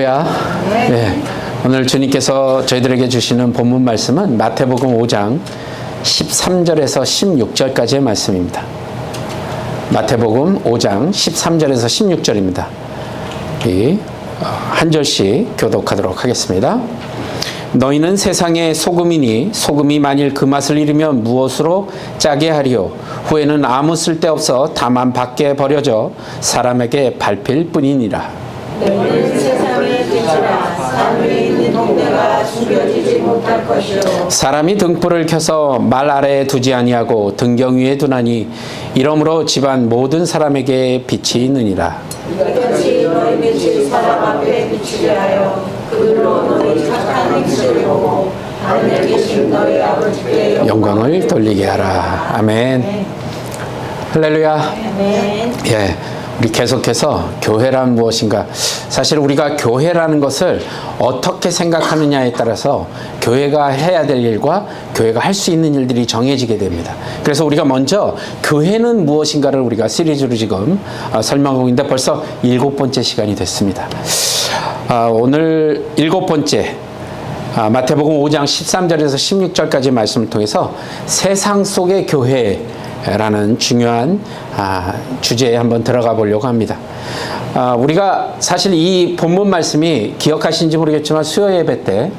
할렐루야. 네. 오늘 주님께서 저희들에게 주시는 본문 말씀은 마태복음 5장 13절에서 16절까지의 말씀입니다. 마태복음 5장 13절에서 16절입니다. 한 절씩 교독하도록 하겠습니다. 너희는 세상의 소금이니 소금이 만일 그 맛을 잃으면 무엇으로 짜게 하리요? 후에는 아무 쓸데없어 다만 밖에 버려져 사람에게 밟힐 뿐이니라. 너희는 세상의 빛이라 산 위에 있는 동네가 숨겨지지 못할 것이요 사람이 등불을 켜서 말 아래에 두지 아니하고 등경 위에 두나니 이러므로 집안 모든 사람에게 빛이 있느니라. 이같이 너희 빛이 사람 앞에 비치게 하여 그들로 너희 착한 행실을 보고 하늘에 계신 너희 아버지께 영광을 돌리게 하라. 아멘. 할렐루야. 아멘. 예. 우리 계속해서 교회란 무엇인가? 사실 우리가 교회라는 것을 어떻게 생각하느냐에 따라서 교회가 해야 될 일과 교회가 할 수 있는 일들이 정해지게 됩니다. 그래서 우리가 먼저 교회는 무엇인가를 우리가 시리즈로 지금 설명하고 있는데 벌써 7번째 시간이 됐습니다. 오늘 7번째 마태복음 5장 13절에서 16절까지 말씀을 통해서 세상 속의 교회라는 중요한 주제에 한번 들어가 보려고 합니다. 우리가 사실 이 본문 말씀이 기억하시는지 모르겠지만 수요 예배 때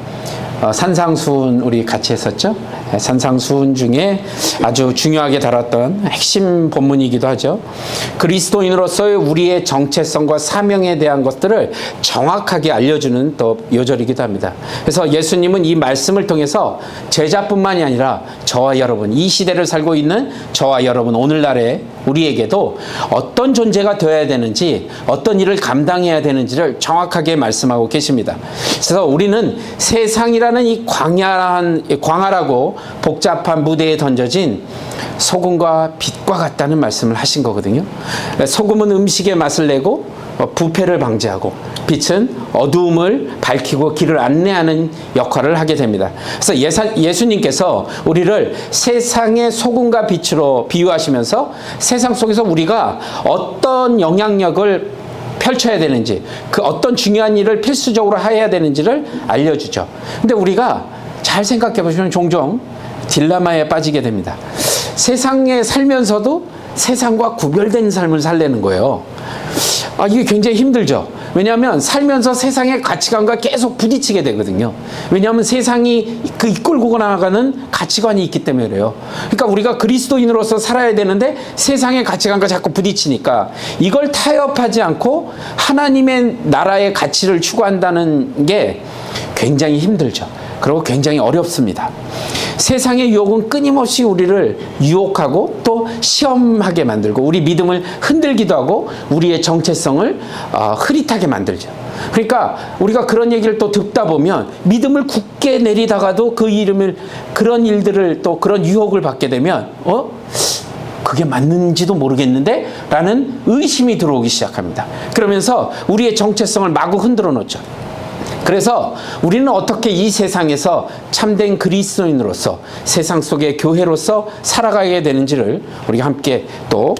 산상수훈 우리 같이 했었죠. 산상수훈 중에 아주 중요하게 다뤘던 핵심 본문이기도 하죠. 그리스도인으로서의 우리의 정체성과 사명에 대한 것들을 정확하게 알려주는 또 요절이기도 합니다. 그래서 예수님은 이 말씀을 통해서 제자뿐만이 아니라 저와 여러분, 이 시대를 살고 있는 저와 여러분, 오늘날의 우리에게도 어떤 존재가 되어야 되는지, 어떤 일을 감당해야 되는지를 정확하게 말씀하고 계십니다. 그래서 우리는 세상이라는 이 광활하고 복잡한 무대에 던져진 소금과 빛과 같다는 말씀을 하신 거거든요. 소금은 음식의 맛을 내고 부패를 방지하고 빛은 어두움을 밝히고 길을 안내하는 역할을 하게 됩니다. 그래서 예수님께서 우리를 세상의 소금과 빛으로 비유하시면서 세상 속에서 우리가 어떤 영향력을 펼쳐야 되는지, 그 어떤 중요한 일을 필수적으로 해야 되는지를 알려주죠. 근데 우리가 잘 생각해 보시면 종종 딜레마에 빠지게 됩니다. 세상에 살면서도 세상과 구별된 삶을 살려는 거예요. 이게 굉장히 힘들죠. 왜냐하면 살면서 세상의 가치관과 계속 부딪히게 되거든요. 왜냐하면 세상이 이끌고 나가는 가치관이 있기 때문에 그래요. 그러니까 우리가 그리스도인으로서 살아야 되는데 세상의 가치관과 자꾸 부딪히니까 이걸 타협하지 않고 하나님의 나라의 가치를 추구한다는 게 굉장히 힘들죠. 그리고 굉장히 어렵습니다. 세상의 유혹은 끊임없이 우리를 유혹하고 또 시험하게 만들고 우리 믿음을 흔들기도 하고 우리의 정체성을 흐릿하게 만들죠. 그러니까 우리가 그런 얘기를 또 듣다 보면 믿음을 굳게 내리다가도 그런 일들을 또 그런 유혹을 받게 되면 그게 맞는지도 모르겠는데 라는 의심이 들어오기 시작합니다. 그러면서 우리의 정체성을 마구 흔들어 놓죠. 그래서 우리는 어떻게 이 세상에서 참된 그리스도인으로서 세상 속의 교회로서 살아가게 되는지를 우리가 함께 또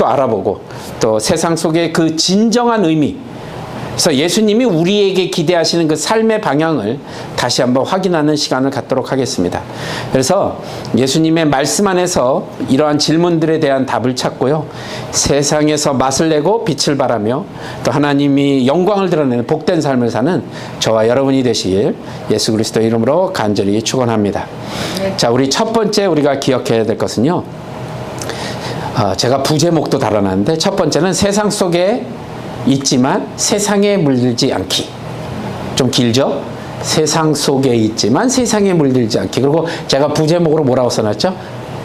알아보고 또 세상 속의 그 진정한 의미, 그래서 예수님이 우리에게 기대하시는 그 삶의 방향을 다시 한번 확인하는 시간을 갖도록 하겠습니다. 그래서 예수님의 말씀 안에서 이러한 질문들에 대한 답을 찾고요. 세상에서 맛을 내고 빛을 발하며 또 하나님이 영광을 드러내는 복된 삶을 사는 저와 여러분이 되시길 예수 그리스도 이름으로 간절히 축원합니다. 자, 우리 첫 번째 우리가 기억해야 될 것은요. 제가 부제목도 달아놨는데 첫 번째는 세상 속에 있지만 세상에 물들지 않기. 좀 길죠? 세상 속에 있지만 세상에 물들지 않기. 그리고 제가 부제목으로 뭐라고 써놨죠?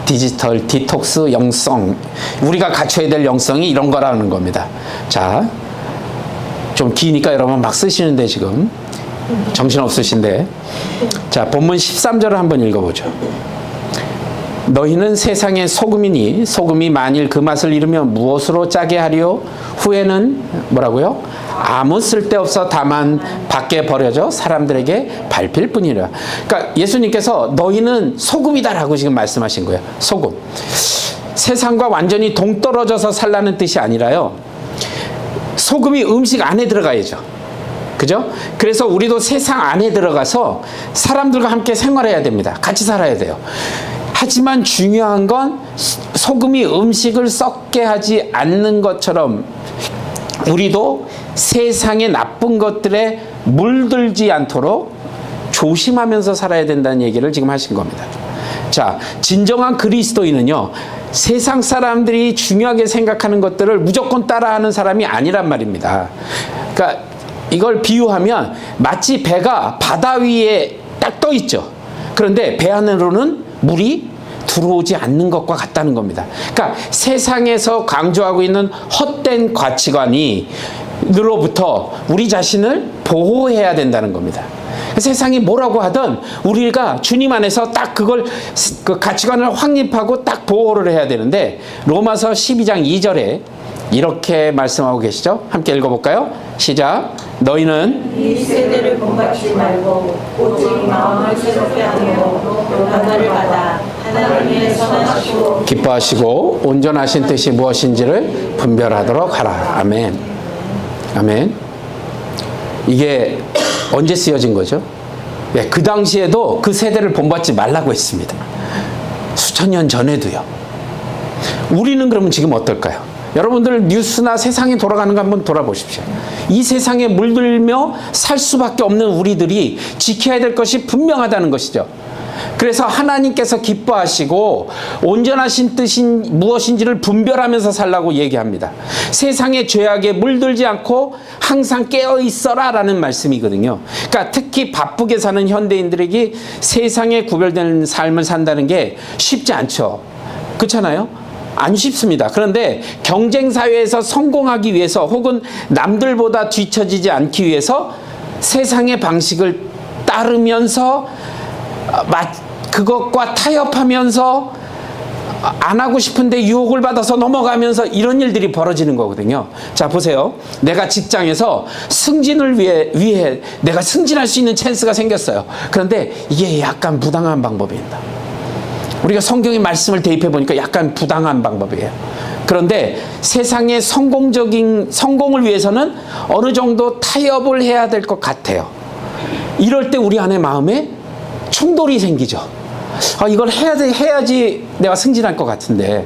디지털 디톡스 영성. 우리가 갖춰야 될 영성이 이런 거라는 겁니다. 자, 좀 기니까 여러분 막 쓰시는데 지금 정신없으신데. 자, 본문 13절을 한번 읽어보죠. 너희는 세상의 소금이니 소금이 만일 그 맛을 잃으면 무엇으로 짜게 하리요? 후에는 뭐라고요? 아무 쓸데없어 다만 밖에 버려져 사람들에게 밟힐 뿐이라. 그러니까 예수님께서 너희는 소금이다라고 지금 말씀하신 거예요. 소금. 세상과 완전히 동떨어져서 살라는 뜻이 아니라요. 소금이 음식 안에 들어가야죠. 그죠? 그래서 우리도 세상 안에 들어가서 사람들과 함께 생활해야 됩니다. 같이 살아야 돼요. 하지만 중요한 건 소금이 음식을 썩게 하지 않는 것처럼 우리도 세상의 나쁜 것들에 물들지 않도록 조심하면서 살아야 된다는 얘기를 지금 하신 겁니다. 자, 진정한 그리스도인은요, 세상 사람들이 중요하게 생각하는 것들을 무조건 따라하는 사람이 아니란 말입니다. 그러니까 이걸 비유하면 마치 배가 바다 위에 딱 떠 있죠. 그런데 배 안으로는 물이 들어오지 않는 것과 같다는 겁니다. 그러니까 세상에서 강조하고 있는 헛된 가치관이 으로부터 우리 자신을 보호해야 된다는 겁니다. 세상이 뭐라고 하든 우리가 주님 안에서 딱 그걸 그 가치관을 확립하고 딱 보호를 해야 되는데 로마서 12장 2절에 이렇게 말씀하고 계시죠? 함께 읽어볼까요? 시작. 너희는 이 세대를 본받지 말고 오직 마음을 새롭게 하며 변화를 받아 하나님의 선하시고 기뻐하시고 온전하신 뜻이 무엇인지를 분별하도록 하라. 아멘. 아멘. 이게 언제 쓰여진 거죠? 네, 그 당시에도 그 세대를 본받지 말라고 했습니다. 수천 년 전에도요. 우리는 그러면 지금 어떨까요? 여러분들 뉴스나 세상이 돌아가는 거 한번 돌아보십시오. 이 세상에 물들며 살 수밖에 없는 우리들이 지켜야 될 것이 분명하다는 것이죠. 그래서 하나님께서 기뻐하시고 온전하신 뜻이 무엇인지를 분별하면서 살라고 얘기합니다. 세상의 죄악에 물들지 않고 항상 깨어 있어라 라는 말씀이거든요. 그러니까 특히 바쁘게 사는 현대인들에게 세상에 구별되는 삶을 산다는 게 쉽지 않죠. 그렇잖아요? 안 쉽습니다. 그런데 경쟁사회에서 성공하기 위해서 혹은 남들보다 뒤처지지 않기 위해서 세상의 방식을 따르면서 그것과 타협하면서 안 하고 싶은데 유혹을 받아서 넘어가면서 이런 일들이 벌어지는 거거든요. 자, 보세요. 내가 직장에서 승진을 위해 내가 승진할 수 있는 찬스가 생겼어요. 그런데 이게 약간 부당한 방법입니다. 우리가 성경의 말씀을 대입해 보니까 약간 부당한 방법이에요. 그런데 세상의 성공을 위해서는 어느 정도 타협을 해야 될 것 같아요. 이럴 때 우리 안에 마음에 충돌이 생기죠. 이걸 해야지 내가 승진할 것 같은데.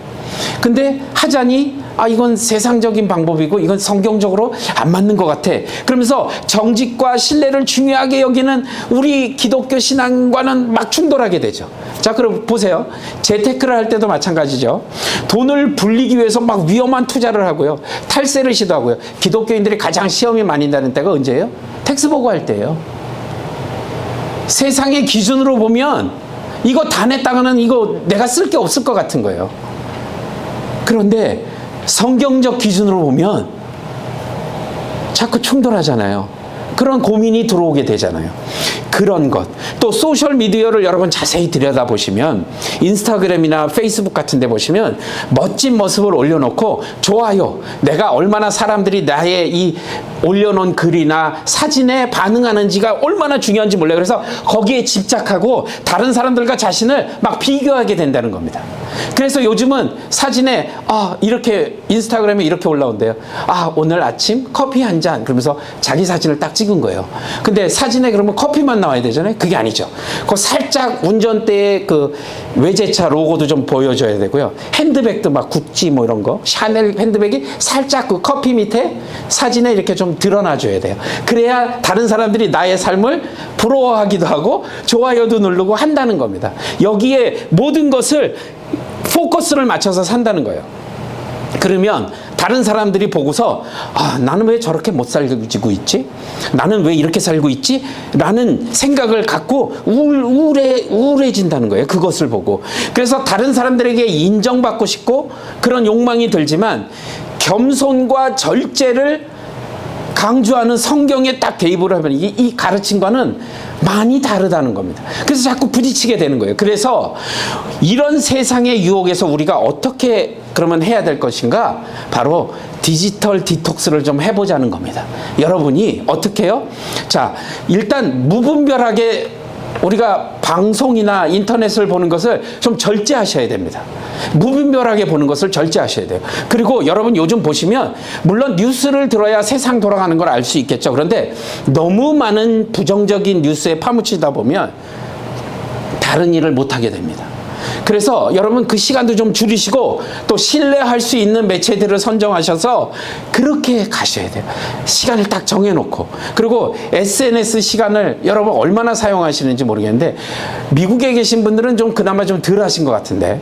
근데 하자니 이건 세상적인 방법이고 이건 성경적으로 안 맞는 것 같아. 그러면서 정직과 신뢰를 중요하게 여기는 우리 기독교 신앙과는 막 충돌하게 되죠. 자, 그럼 보세요. 재테크를 할 때도 마찬가지죠. 돈을 불리기 위해서 막 위험한 투자를 하고요. 탈세를 시도하고요. 기독교인들이 가장 시험이 많이 나는 때가 언제예요? 텍스 보고할 때예요. 세상의 기준으로 보면 이거 다 냈다가는 이거 내가 쓸 게 없을 것 같은 거예요. 그런데 성경적 기준으로 보면 자꾸 충돌하잖아요. 그런 고민이 들어오게 되잖아요. 그런 것. 또 소셜미디어를 여러분 자세히 들여다보시면 인스타그램이나 페이스북 같은 데 보시면 멋진 모습을 올려놓고 좋아요. 내가 얼마나 사람들이 나의 이 올려놓은 글이나 사진에 반응하는지가 얼마나 중요한지 몰라요. 그래서 거기에 집착하고 다른 사람들과 자신을 막 비교하게 된다는 겁니다. 그래서 요즘은 사진에 이렇게 인스타그램에 이렇게 올라온대요. 오늘 아침 커피 한 잔 그러면서 자기 사진을 딱 찍은 거예요. 근데 사진에 그러면 커피만 나와야 되잖아요. 그게 아니죠. 그 살짝 운전대에 그 외제차 로고도 좀 보여줘야 되고요. 핸드백도 막 구찌 뭐 이런 거 샤넬 핸드백이 살짝 그 커피 밑에 사진에 이렇게 좀 드러나줘야 돼요. 그래야 다른 사람들이 나의 삶을 부러워하기도 하고 좋아요도 누르고 한다는 겁니다. 여기에 모든 것을 포커스를 맞춰서 산다는 거예요. 그러면 다른 사람들이 보고서 나는 왜 저렇게 못 살고 있지? 나는 왜 이렇게 살고 있지? 라는 생각을 갖고 우울해진다는 거예요. 그것을 보고. 그래서 다른 사람들에게 인정받고 싶고 그런 욕망이 들지만 겸손과 절제를 강조하는 성경에 딱 대입을 하면 이 가르침과는 많이 다르다는 겁니다. 그래서 자꾸 부딪히게 되는 거예요. 그래서 이런 세상의 유혹에서 우리가 어떻게 그러면 해야 될 것인가? 바로 디지털 디톡스를 좀 해보자는 겁니다. 여러분이 어떻게 해요? 자, 일단 무분별하게 우리가 방송이나 인터넷을 보는 것을 좀 절제하셔야 됩니다. 무분별하게 보는 것을 절제하셔야 돼요. 그리고 여러분 요즘 보시면 물론 뉴스를 들어야 세상 돌아가는 걸 알 수 있겠죠. 그런데 너무 많은 부정적인 뉴스에 파묻히다 보면 다른 일을 못하게 됩니다. 그래서 여러분 그 시간도 좀 줄이시고 또 신뢰할 수 있는 매체들을 선정하셔서 그렇게 가셔야 돼요. 시간을 딱 정해놓고. 그리고 SNS 시간을 여러분 얼마나 사용하시는지 모르겠는데 미국에 계신 분들은 좀 그나마 좀 덜 하신 것 같은데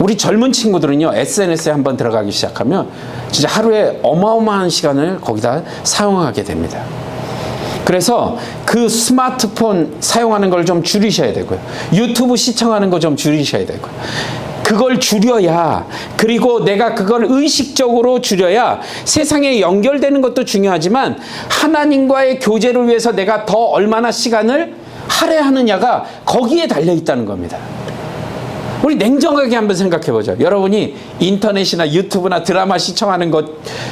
우리 젊은 친구들은요 SNS에 한번 들어가기 시작하면 진짜 하루에 어마어마한 시간을 거기다 사용하게 됩니다. 그래서 그 스마트폰 사용하는 걸 좀 줄이셔야 되고요. 유튜브 시청하는 거 좀 줄이셔야 되고요. 그걸 줄여야, 그리고 내가 그걸 의식적으로 줄여야 세상에 연결되는 것도 중요하지만 하나님과의 교제를 위해서 내가 더 얼마나 시간을 할애하느냐가 거기에 달려 있다는 겁니다. 우리 냉정하게 한번 생각해 보죠. 여러분이 인터넷이나 유튜브나 드라마 시청하는 것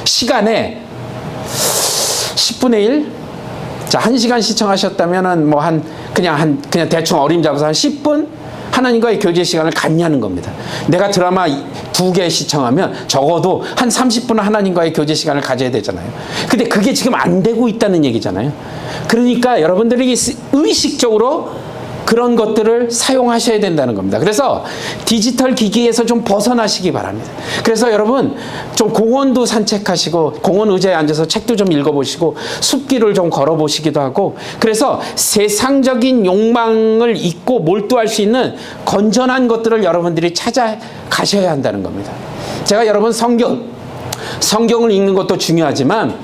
시간에 10분의 1? 자, 1시간 시청하셨다면은 그냥 대충 어림 잡아서 한 10분 하나님과의 교제 시간을 갖냐는 겁니다. 내가 드라마 2개 시청하면 적어도 한 30분 하나님과의 교제 시간을 가져야 되잖아요. 근데 그게 지금 안 되고 있다는 얘기잖아요. 그러니까 여러분들이 의식적으로 그런 것들을 사용하셔야 된다는 겁니다. 그래서 디지털 기기에서 좀 벗어나시기 바랍니다. 그래서 여러분 좀 공원도 산책하시고 공원 의자에 앉아서 책도 좀 읽어보시고 숲길을 좀 걸어보시기도 하고, 그래서 세상적인 욕망을 잊고 몰두할 수 있는 건전한 것들을 여러분들이 찾아가셔야 한다는 겁니다. 제가 여러분 성경을 읽는 것도 중요하지만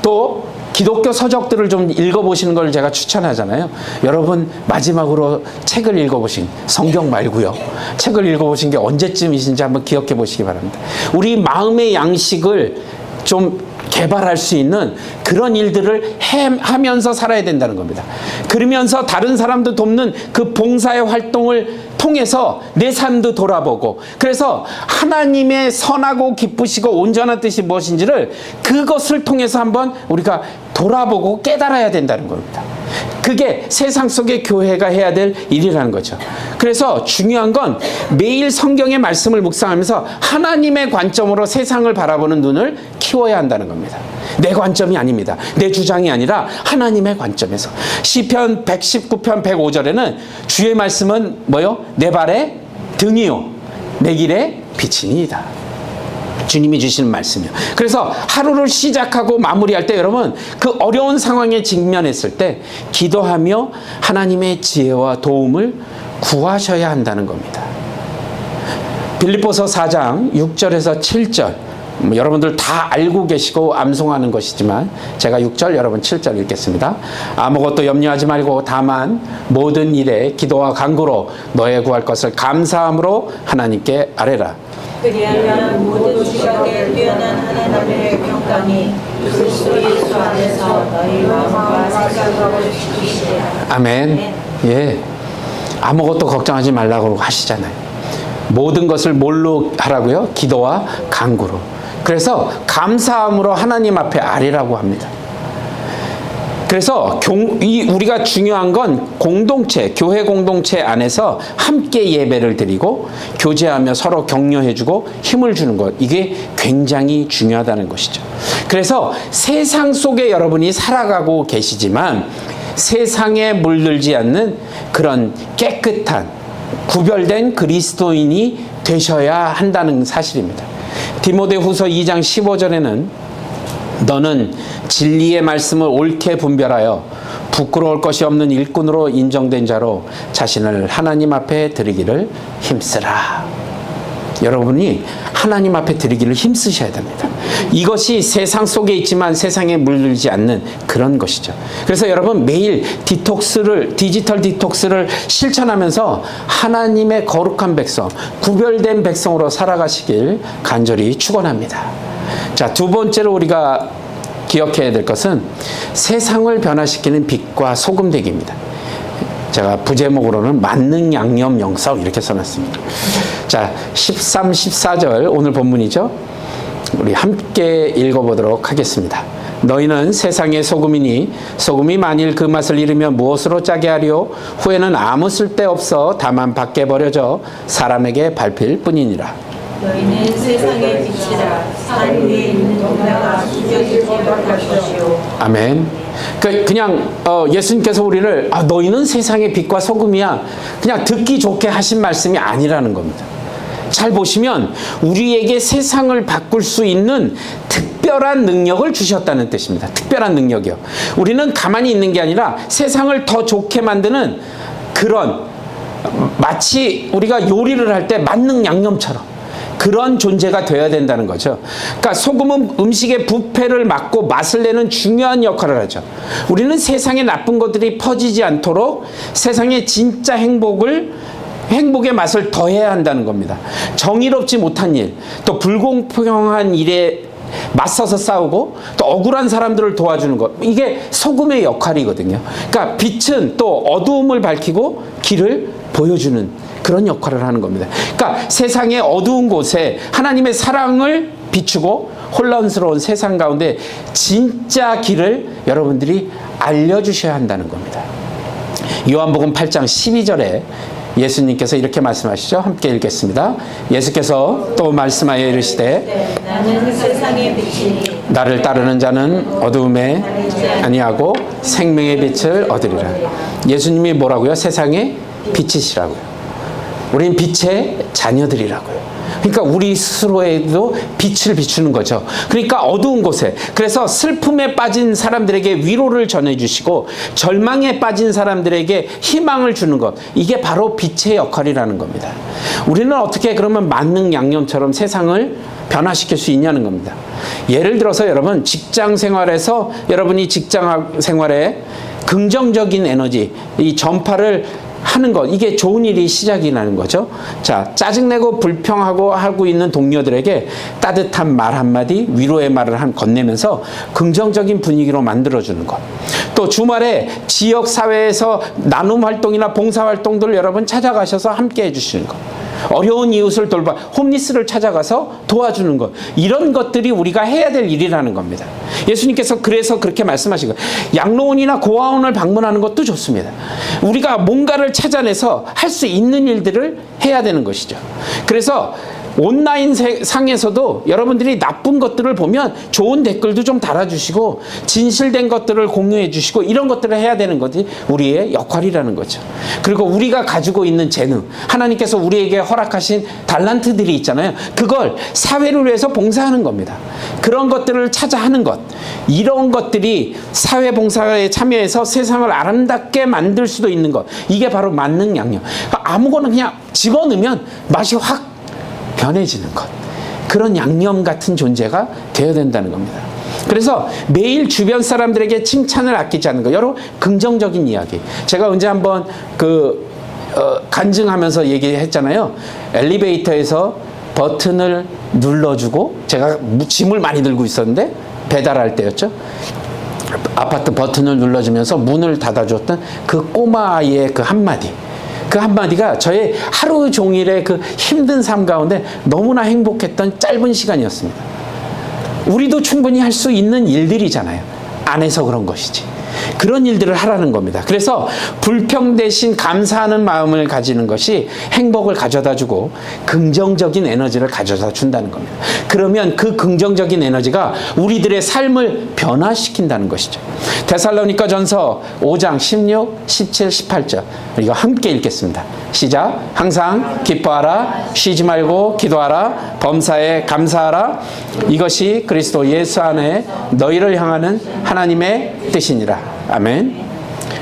또 기독교 서적들을 좀 읽어보시는 걸 제가 추천하잖아요. 여러분 마지막으로 책을 읽어보신, 성경 말고요, 책을 읽어보신 게 언제쯤이신지 한번 기억해 보시기 바랍니다. 우리 마음의 양식을 좀 개발할 수 있는 그런 일들을 하면서 살아야 된다는 겁니다. 그러면서 다른 사람도 돕는 그 봉사의 활동을 통해서 내 삶도 돌아보고, 그래서 하나님의 선하고 기쁘시고 온전한 뜻이 무엇인지를 그것을 통해서 한번 우리가 돌아보고 깨달아야 된다는 겁니다. 그게 세상 속의 교회가 해야 될 일이라는 거죠. 그래서 중요한 건 매일 성경의 말씀을 묵상하면서 하나님의 관점으로 세상을 바라보는 눈을 키워야 한다는 겁니다. 내 관점이 아닙니다. 내 주장이 아니라 하나님의 관점에서. 시편 119편 105절에는 주의 말씀은 뭐요? 내 발의 등이요 내 길의 빛이니이다. 주님이 주시는 말씀이요. 그래서 하루를 시작하고 마무리할 때 여러분 그 어려운 상황에 직면했을 때 기도하며 하나님의 지혜와 도움을 구하셔야 한다는 겁니다. 빌립보서 4장 6절에서 7절 여러분들 다 알고 계시고 암송하는 것이지만 제가 6절 여러분 7절 읽겠습니다. 아무것도 염려하지 말고 다만 모든 일에 기도와 간구로 너의 구할 것을 감사함으로 하나님께 아뢰라. 그리하면 모든 지각에 뛰어난 하나님의 평강이 그리스도 예수 안에서 너희 마음과 생각을 지키시리라. 아멘. 예. 아무것도 걱정하지 말라고 하시잖아요. 모든 것을 뭘로 하라고요? 기도와 간구로. 그래서 감사함으로 하나님 앞에 아뢰라고 합니다. 그래서 우리가 중요한 건 공동체, 교회 공동체 안에서 함께 예배를 드리고 교제하며 서로 격려해주고 힘을 주는 것, 이게 굉장히 중요하다는 것이죠. 그래서 세상 속에 여러분이 살아가고 계시지만 세상에 물들지 않는 그런 깨끗한 구별된 그리스도인이 되셔야 한다는 사실입니다. 디모데후서 2장 15절에는 너는 진리의 말씀을 옳게 분별하여 부끄러울 것이 없는 일꾼으로 인정된 자로 자신을 하나님 앞에 드리기를 힘쓰라. 여러분이 하나님 앞에 드리기를 힘쓰셔야 됩니다. 이것이 세상 속에 있지만 세상에 물들지 않는 그런 것이죠. 그래서 여러분 매일 디지털 디톡스를 실천하면서 하나님의 거룩한 백성, 구별된 백성으로 살아가시길 간절히 축원합니다. 자, 두 번째로 우리가 기억해야 될 것은 세상을 변화시키는 빛과 소금 되기입니다. 제가 부제목으로는 만능 양념 영성 이렇게 써놨습니다. 자, 13, 14절 오늘 본문이죠. 우리 함께 읽어보도록 하겠습니다. 너희는 세상의 소금이니 소금이 만일 그 맛을 잃으면 무엇으로 짜게 하리요? 후에는 아무 쓸데없어 다만 밖에 버려져 사람에게 밟힐 뿐이니라. 너희는 세상의 빛이라. 산 위에 있는 동네가 숨겨질 것할 것이요. 아멘. 그냥 예수님께서 우리를 너희는 세상의 빛과 소금이야, 그냥 듣기 좋게 하신 말씀이 아니라는 겁니다. 잘 보시면 우리에게 세상을 바꿀 수 있는 특별한 능력을 주셨다는 뜻입니다. 특별한 능력이요. 우리는 가만히 있는 게 아니라 세상을 더 좋게 만드는 그런, 마치 우리가 요리를 할 때 만능 양념처럼 그런 존재가 되어야 된다는 거죠. 그러니까 소금은 음식의 부패를 막고 맛을 내는 중요한 역할을 하죠. 우리는 세상의 나쁜 것들이 퍼지지 않도록 세상의 진짜 행복의 맛을 더해야 한다는 겁니다. 정의롭지 못한 일, 또 불공평한 일에 맞서서 싸우고 또 억울한 사람들을 도와주는 것, 이게 소금의 역할이거든요. 그러니까 빛은 또 어두움을 밝히고 길을 보여주는 그런 역할을 하는 겁니다. 그러니까 세상의 어두운 곳에 하나님의 사랑을 비추고 혼란스러운 세상 가운데 진짜 길을 여러분들이 알려주셔야 한다는 겁니다. 요한복음 8장 12절에 예수님께서 이렇게 말씀하시죠. 함께 읽겠습니다. 예수께서 또 말씀하여 이르시되 나는 세상의 빛이니 나를 따르는 자는 어두움에 아니하고 생명의 빛을 얻으리라. 예수님이 뭐라고요? 세상의 빛이시라고요. 우린 빛의 자녀들이라고요. 그러니까 우리 스스로에도 빛을 비추는 거죠. 그러니까 어두운 곳에, 그래서 슬픔에 빠진 사람들에게 위로를 전해주시고 절망에 빠진 사람들에게 희망을 주는 것, 이게 바로 빛의 역할이라는 겁니다. 우리는 어떻게 그러면 만능 양념처럼 세상을 변화시킬 수 있냐는 겁니다. 예를 들어서 여러분, 직장 생활에서 여러분이 직장 생활에 긍정적인 에너지, 이 전파를 하는 것, 이게 좋은 일이 시작이 나는 거죠. 자, 짜증내고 불평하고 하고 있는 동료들에게 따뜻한 말 한마디, 위로의 말을 건네면서 긍정적인 분위기로 만들어주는 것. 또 주말에 지역 사회에서 나눔 활동이나 봉사 활동들을 여러분 찾아가셔서 함께 해주시는 것. 어려운 이웃을 돌봐 홈리스를 찾아가서 도와주는 것, 이런 것들이 우리가 해야 될 일이라는 겁니다. 예수님께서 그래서 그렇게 말씀하신 거예요. 양로원이나 고아원을 방문하는 것도 좋습니다. 우리가 뭔가를 찾아내서 할 수 있는 일들을 해야 되는 것이죠. 그래서 온라인 상에서도 여러분들이 나쁜 것들을 보면 좋은 댓글도 좀 달아주시고 진실된 것들을 공유해 주시고 이런 것들을 해야 되는 것이 우리의 역할이라는 거죠. 그리고 우리가 가지고 있는 재능, 하나님께서 우리에게 허락하신 달란트들이 있잖아요. 그걸 사회를 위해서 봉사하는 겁니다. 그런 것들을 찾아 하는 것, 이런 것들이 사회 봉사에 참여해서 세상을 아름답게 만들 수도 있는 것, 이게 바로 만능 양념. 아무거나 그냥 집어넣으면 맛이 확 변해지는 것, 그런 양념 같은 존재가 되어야 된다는 겁니다. 그래서 매일 주변 사람들에게 칭찬을 아끼지 않는 것, 여러 긍정적인 이야기. 제가 언제 한번 간증하면서 얘기했잖아요. 엘리베이터에서 버튼을 눌러주고, 제가 짐을 많이 들고 있었는데 배달할 때였죠. 아파트 버튼을 눌러주면서 문을 닫아줬던 그 꼬마아이의 그 한마디, 그 한마디가 저의 하루 종일의 그 힘든 삶 가운데 너무나 행복했던 짧은 시간이었습니다. 우리도 충분히 할 수 있는 일들이잖아요. 안 해서 그런 것이지. 그런 일들을 하라는 겁니다. 그래서 불평 대신 감사하는 마음을 가지는 것이 행복을 가져다주고 긍정적인 에너지를 가져다 준다는 겁니다. 그러면 그 긍정적인 에너지가 우리들의 삶을 변화시킨다는 것이죠. 데살로니가 전서 5장 16, 17, 18절 이거 함께 읽겠습니다. 시작. 항상 기뻐하라, 쉬지 말고 기도하라, 범사에 감사하라. 이것이 그리스도 예수 안에 너희를 향하는 하나님의 뜻이니라. 아멘.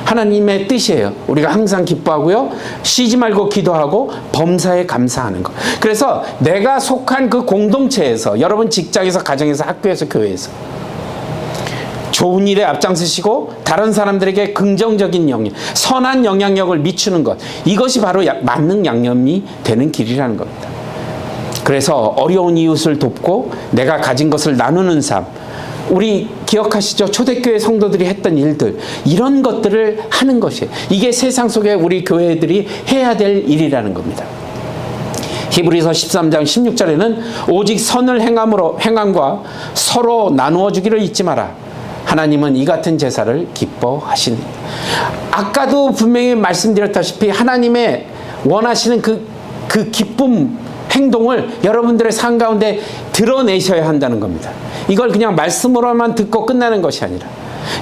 하나님의 뜻이에요. 우리가 항상 기뻐하고요, 쉬지 말고 기도하고 범사에 감사하는 것. 그래서 내가 속한 그 공동체에서, 여러분 직장에서, 가정에서, 학교에서, 교회에서 좋은 일에 앞장서시고 다른 사람들에게 긍정적인 영향, 선한 영향력을 미치는 것, 이것이 바로 만능 양념이 되는 길이라는 겁니다. 그래서 어려운 이웃을 돕고 내가 가진 것을 나누는 삶, 우리 기억하시죠? 초대교회 성도들이 했던 일들, 이런 것들을 하는 것이에요. 이게 세상 속에 우리 교회들이 해야 될 일이라는 겁니다. 히브리서 13장 16절에는 오직 선을 행함과 서로 나누어 주기를 잊지 마라. 하나님은 이 같은 제사를 기뻐하시니. 아까도 분명히 말씀드렸다시피 하나님의 원하시는 그 기쁨 행동을 여러분들의 삶 가운데 드러내셔야 한다는 겁니다. 이걸 그냥 말씀으로만 듣고 끝나는 것이 아니라,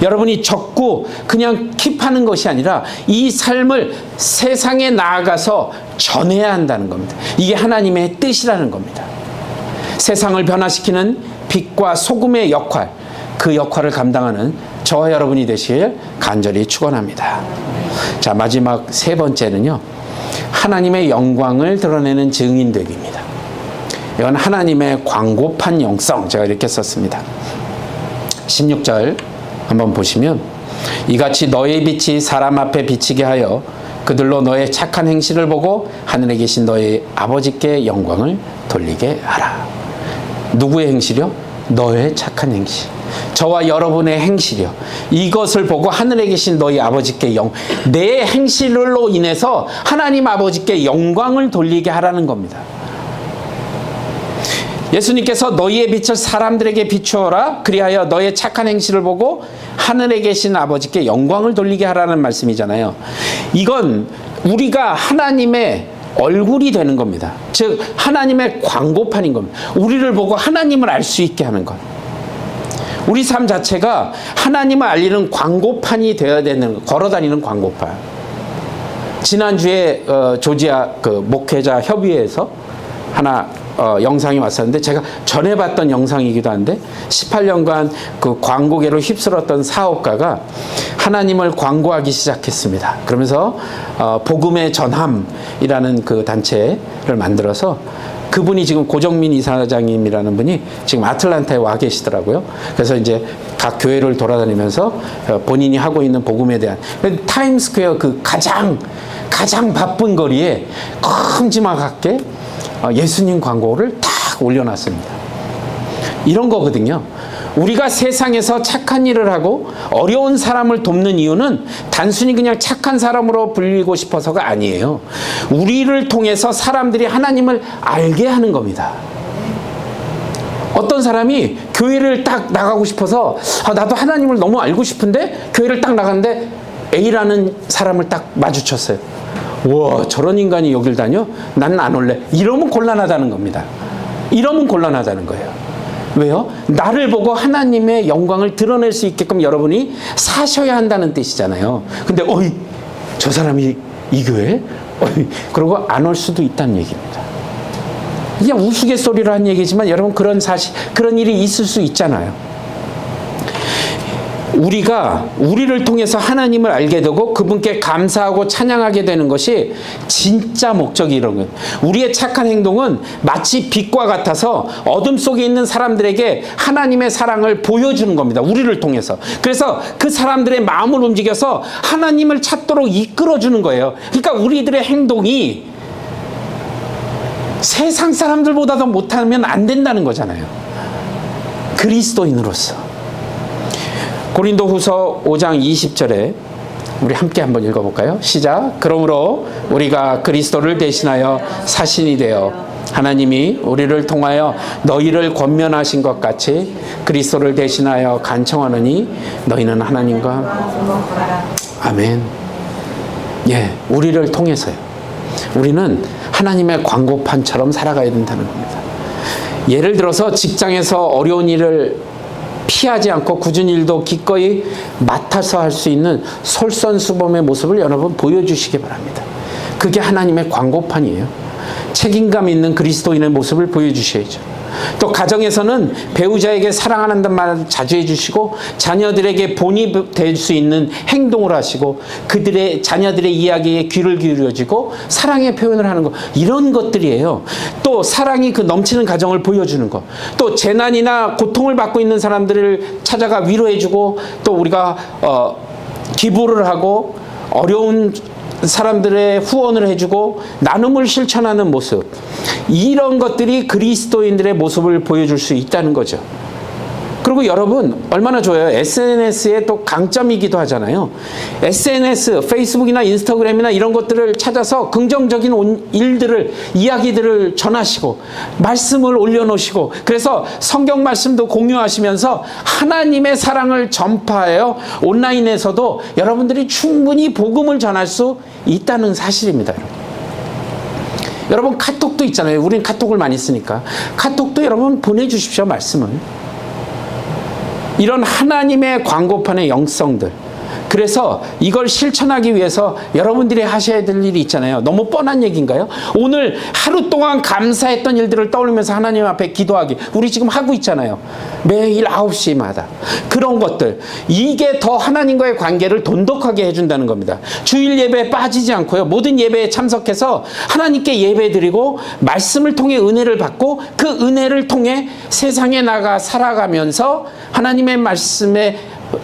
여러분이 적고 그냥 킵하는 것이 아니라 이 삶을 세상에 나아가서 전해야 한다는 겁니다. 이게 하나님의 뜻이라는 겁니다. 세상을 변화시키는 빛과 소금의 역할, 그 역할을 감당하는 저와 여러분이 되시길 간절히 축원합니다. 자, 마지막 세 번째는요, 하나님의 영광을 드러내는 증인되기입니다. 이건 하나님의 광고판 영성, 제가 이렇게 썼습니다. 16절 한번 보시면, 이같이 너의 빛이 사람 앞에 비치게 하여 그들로 너의 착한 행실을 보고 하늘에 계신 너의 아버지께 영광을 돌리게 하라. 누구의 행실이요? 너의 착한 행실. 저와 여러분의 행실이요. 이것을 보고 하늘에 계신 너희 아버지께 내 행실로 인해서 하나님 아버지께 영광을 돌리게 하라는 겁니다. 예수님께서 너희의 빛을 사람들에게 비추어라. 그리하여 너의 착한 행실을 보고 하늘에 계신 아버지께 영광을 돌리게 하라는 말씀이잖아요. 이건 우리가 하나님의 얼굴이 되는 겁니다. 즉 하나님의 광고판인 겁니다. 우리를 보고 하나님을 알 수 있게 하는 것. 우리 삶 자체가 하나님을 알리는 광고판이 되어야 되는, 걸어다니는 광고판. 지난주에 조지아 목회자 협의회에서 하나 영상이 왔었는데, 제가 전에 봤던 영상이기도 한데, 18년간 그 광고계로 휩쓸었던 사업가가 하나님을 광고하기 시작했습니다. 그러면서 복음의 전함이라는 그 단체를 만들어서, 그분이 지금 고정민 이사장님이라는 분이 지금 아틀란타에 와 계시더라고요. 그래서 이제 각 교회를 돌아다니면서 본인이 하고 있는 복음에 대한, 타임스퀘어 그 가장 바쁜 거리에 큼지막하게 예수님 광고를 딱 올려놨습니다. 이런 거거든요. 우리가 세상에서 착한 일을 하고 어려운 사람을 돕는 이유는 단순히 그냥 착한 사람으로 불리고 싶어서가 아니에요. 우리를 통해서 사람들이 하나님을 알게 하는 겁니다. 어떤 사람이 교회를 딱 나가고 싶어서, 나도 하나님을 너무 알고 싶은데 교회를 딱 나갔는데 A라는 사람을 딱 마주쳤어요. 와, 저런 인간이 여길 다녀? 나는 안 올래. 이러면 곤란하다는 겁니다. 이러면 곤란하다는 거예요. 왜요? 나를 보고 하나님의 영광을 드러낼 수 있게끔 여러분이 사셔야 한다는 뜻이잖아요. 근데 저 사람이 이 교회? 그러고 안 올 수도 있다는 얘기입니다. 그냥 우스갯소리로 한 얘기지만 여러분, 그런 일이 있을 수 있잖아요. 우리가 우리를 통해서 하나님을 알게 되고 그분께 감사하고 찬양하게 되는 것이 진짜 목적이 이런 거예요. 우리의 착한 행동은 마치 빛과 같아서 어둠 속에 있는 사람들에게 하나님의 사랑을 보여주는 겁니다. 우리를 통해서. 그래서 그 사람들의 마음을 움직여서 하나님을 찾도록 이끌어주는 거예요. 그러니까 우리들의 행동이 세상 사람들보다 더 못하면 안 된다는 거잖아요. 그리스도인으로서. 고린도후서 5장 20절에 우리 함께 한번 읽어볼까요? 시작. 그러므로 우리가 그리스도를 대신하여 사신이 되어 하나님이 우리를 통하여 너희를 권면하신 것 같이 그리스도를 대신하여 간청하느니 너희는 하나님과. 아멘. 예, 우리를 통해서요. 우리는 하나님의 광고판처럼 살아가야 된다는 겁니다. 예를 들어서 직장에서 어려운 일을 피하지 않고 굳은 일도 기꺼이 맡아서 할 수 있는 솔선수범의 모습을 여러분 보여주시기 바랍니다. 그게 하나님의 광고판이에요. 책임감 있는 그리스도인의 모습을 보여주셔야죠. 또 가정에서는 배우자에게 사랑한다는 말 자주 해주시고 자녀들에게 본이 될 수 있는 행동을 하시고 그들의 자녀들의 이야기에 귀를 기울여주고 사랑의 표현을 하는 것, 이런 것들이에요. 또 사랑이 그 넘치는 가정을 보여주는 것, 또 재난이나 고통을 받고 있는 사람들을 찾아가 위로해주고 또 우리가 기부를 하고 어려운 사람들의 후원을 해주고 나눔을 실천하는 모습, 이런 것들이 그리스도인들의 모습을 보여줄 수 있다는 거죠. 그리고 여러분 얼마나 좋아요. SNS의 또 강점이기도 하잖아요. SNS, 페이스북이나 인스타그램이나 이런 것들을 찾아서 긍정적인 일들을, 이야기들을 전하시고 말씀을 올려놓으시고, 그래서 성경 말씀도 공유하시면서 하나님의 사랑을 전파하여 온라인에서도 여러분들이 충분히 복음을 전할 수 있다는 사실입니다. 여러분 카톡도 있잖아요. 우린 카톡을 많이 쓰니까 카톡도 여러분 보내주십시오. 말씀을. 이런 하나님의 광고판의 영성들, 그래서 이걸 실천하기 위해서 여러분들이 하셔야 될 일이 있잖아요. 너무 뻔한 얘기인가요? 오늘 하루 동안 감사했던 일들을 떠올리면서 하나님 앞에 기도하기, 우리 지금 하고 있잖아요. 매일 9시마다. 그런 것들, 이게 더 하나님과의 관계를 돈독하게 해준다는 겁니다. 주일 예배에 빠지지 않고요, 모든 예배에 참석해서 하나님께 예배드리고 말씀을 통해 은혜를 받고, 그 은혜를 통해 세상에 나가 살아가면서 하나님의 말씀에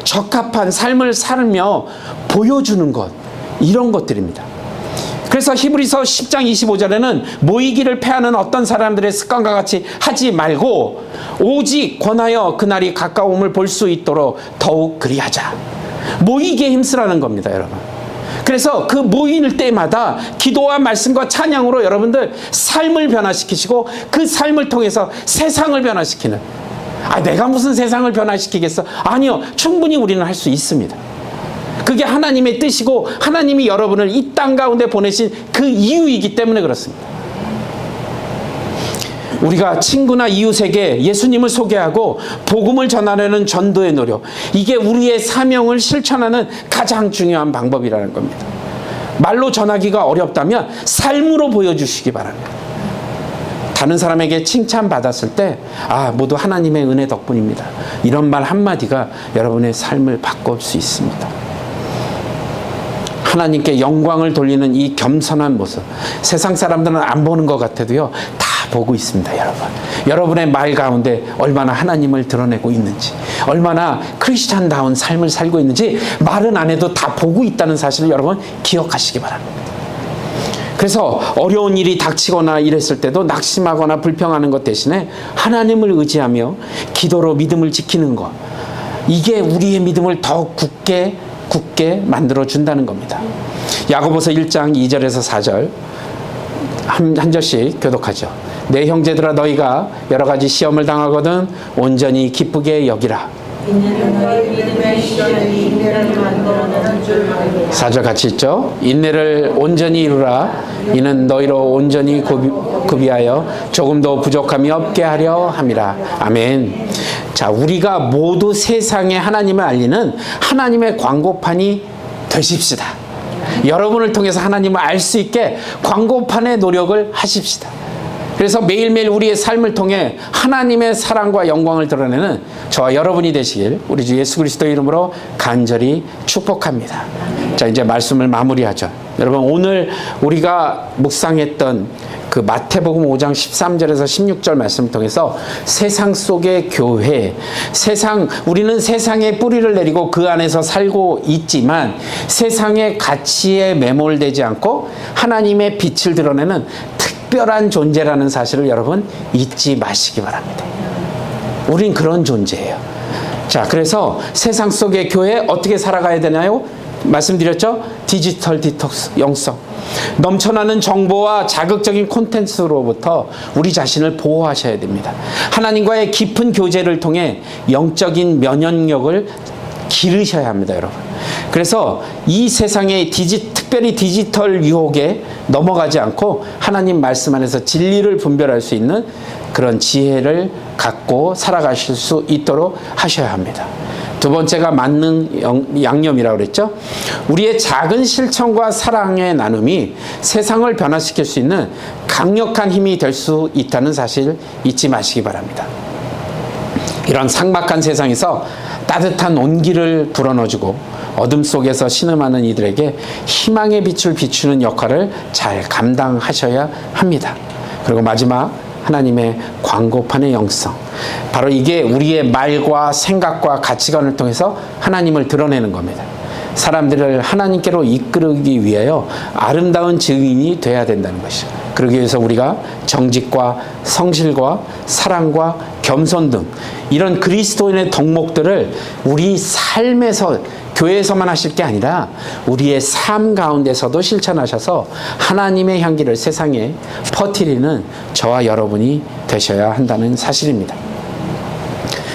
적합한 삶을 살며 보여주는 것, 이런 것들입니다. 그래서 히브리서 10장 25절에는 모이기를 패하는 어떤 사람들의 습관과 같이 하지 말고 오직 권하여 그날이 가까움을 볼 수 있도록 더욱 그리하자. 모이기에 힘쓰라는 겁니다, 여러분. 그래서 그 모일 때마다 기도와 말씀과 찬양으로 여러분들 삶을 변화시키시고, 그 삶을 통해서 세상을 변화시키는, 내가 무슨 세상을 변화시키겠어? 아니요, 충분히 우리는 할 수 있습니다. 그게 하나님의 뜻이고 하나님이 여러분을 이 땅 가운데 보내신 그 이유이기 때문에 그렇습니다. 우리가 친구나 이웃에게 예수님을 소개하고 복음을 전하려는 전도의 노력, 이게 우리의 사명을 실천하는 가장 중요한 방법이라는 겁니다. 말로 전하기가 어렵다면 삶으로 보여주시기 바랍니다. 다른 사람에게 칭찬받았을 때 모두 하나님의 은혜 덕분입니다, 이런 말 한마디가 여러분의 삶을 바꿀 수 있습니다. 하나님께 영광을 돌리는 이 겸손한 모습, 세상 사람들은 안 보는 것 같아도요, 다 보고 있습니다. 여러분의 말 가운데 얼마나 하나님을 드러내고 있는지, 얼마나 크리스찬다운 삶을 살고 있는지 말은 안 해도 다 보고 있다는 사실을 여러분 기억하시기 바랍니다. 그래서 어려운 일이 닥치거나 이랬을 때도 낙심하거나 불평하는 것 대신에 하나님을 의지하며 기도로 믿음을 지키는 것, 이게 우리의 믿음을 더 굳게 만들어준다는 겁니다. 야고보서 1장 2절에서 4절 한 절씩 교독하죠. 내 형제들아, 너희가 여러 가지 시험을 당하거든 온전히 기쁘게 여기라. 이는 너희 믿음의 시련이 인내를 만들어내는 줄 알리라. 4절 같이 있죠. 인내를 온전히 이루라. 이는 너희로 온전히 구비하여 조금도 부족함이 없게 하려 함이라. 아멘. 자, 우리가 모두 세상에 하나님을 알리는 하나님의 광고판이 되십시다. 여러분을 통해서 하나님을 알 수 있게 광고판의 노력을 하십시다. 그래서 매일매일 우리의 삶을 통해 하나님의 사랑과 영광을 드러내는 저와 여러분이 되시길 우리 주 예수 그리스도의 이름으로 간절히 축복합니다. 자, 이제 말씀을 마무리하죠. 여러분, 오늘 우리가 묵상했던 그 마태복음 5장 13절에서 16절 말씀을 통해서 세상 속의 교회, 우리는 세상에 뿌리를 내리고 그 안에서 살고 있지만 세상의 가치에 매몰되지 않고 하나님의 빛을 드러내는 특별한 존재라는 사실을 여러분 잊지 마시기 바랍니다. 우린 그런 존재예요. 자, 그래서 세상 속의 교회 어떻게 살아가야 되나요? 말씀드렸죠? 디지털 디톡스, 영성. 넘쳐나는 정보와 자극적인 콘텐츠로부터 우리 자신을 보호하셔야 됩니다. 하나님과의 깊은 교제를 통해 영적인 면역력을 기르셔야 합니다, 여러분. 그래서 이 세상의 특별히 디지털 유혹에 넘어가지 않고 하나님 말씀 안에서 진리를 분별할 수 있는 그런 지혜를 갖고 살아가실 수 있도록 하셔야 합니다. 두 번째가 만능 양념이라고 그랬죠. 우리의 작은 실천과 사랑의 나눔이 세상을 변화시킬 수 있는 강력한 힘이 될 수 있다는 사실 잊지 마시기 바랍니다. 이런 삭막한 세상에서 따뜻한 온기를 불어넣어주고 어둠 속에서 신음하는 이들에게 희망의 빛을 비추는 역할을 잘 감당하셔야 합니다. 그리고 마지막, 하나님의 광고판의 영성. 바로 이게 우리의 말과 생각과 가치관을 통해서 하나님을 드러내는 겁니다. 사람들을 하나님께로 이끌기 위하여 아름다운 증인이 돼야 된다는 것이죠. 그러기 위해서 우리가 정직과 성실과 사랑과 겸손 등 이런 그리스도인의 덕목들을 우리 삶에서, 교회에서만 하실 게 아니라 우리의 삶 가운데서도 실천하셔서 하나님의 향기를 세상에 퍼뜨리는 저와 여러분이 되셔야 한다는 사실입니다.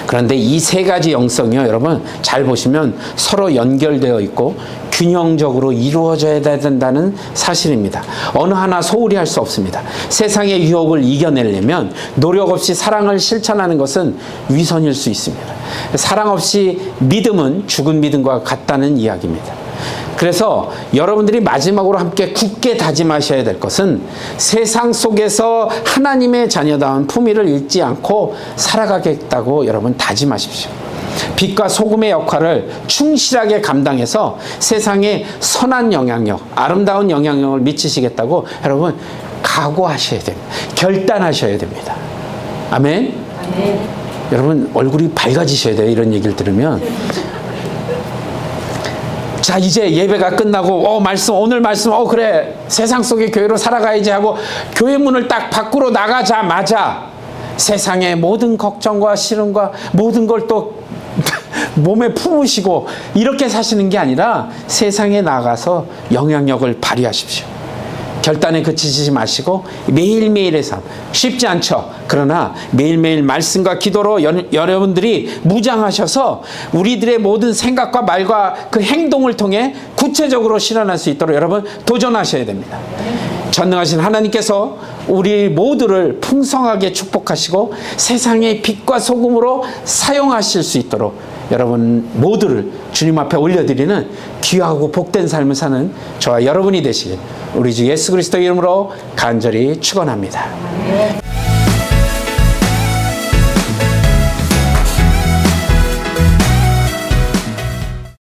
그런데 이 세 가지 영성이요, 여러분 잘 보시면 서로 연결되어 있고 균형적으로 이루어져야 된다는 사실입니다. 어느 하나 소홀히 할 수 없습니다. 세상의 유혹을 이겨내려면 노력 없이 사랑을 실천하는 것은 위선일 수 있습니다. 사랑 없이 믿음은 죽은 믿음과 같다는 이야기입니다. 그래서 여러분들이 마지막으로 함께 굳게 다짐하셔야 될 것은 세상 속에서 하나님의 자녀다운 품위를 잃지 않고 살아가겠다고 여러분 다짐하십시오. 빛과 소금의 역할을 충실하게 감당해서 세상에 선한 영향력, 아름다운 영향력을 미치시겠다고 여러분 각오하셔야 됩니다. 결단하셔야 됩니다. 아멘? 아멘. 여러분 얼굴이 밝아지셔야 돼요. 이런 얘기를 들으면. 자, 이제 예배가 끝나고 오늘 말씀 그래 세상 속의 교회로 살아가야지 하고 교회 문을 딱 밖으로 나가자마자 세상의 모든 걱정과 시름과 모든 걸 또 몸에 품으시고 이렇게 사시는 게 아니라 세상에 나가서 영향력을 발휘하십시오. 결단에 그치지 마시고 매일매일의 삶, 쉽지 않죠. 그러나 매일매일 말씀과 기도로 여러분들이 무장하셔서 우리들의 모든 생각과 말과 그 행동을 통해 구체적으로 실현할 수 있도록 여러분 도전하셔야 됩니다. 전능하신 하나님께서 우리 모두를 풍성하게 축복하시고 세상의 빛과 소금으로 사용하실 수 있도록 여러분 모두를 주님 앞에 올려드리는 귀하고 복된 삶을 사는 저와 여러분이 되시길 우리 주 예수 그리스도 이름으로 간절히 축원합니다.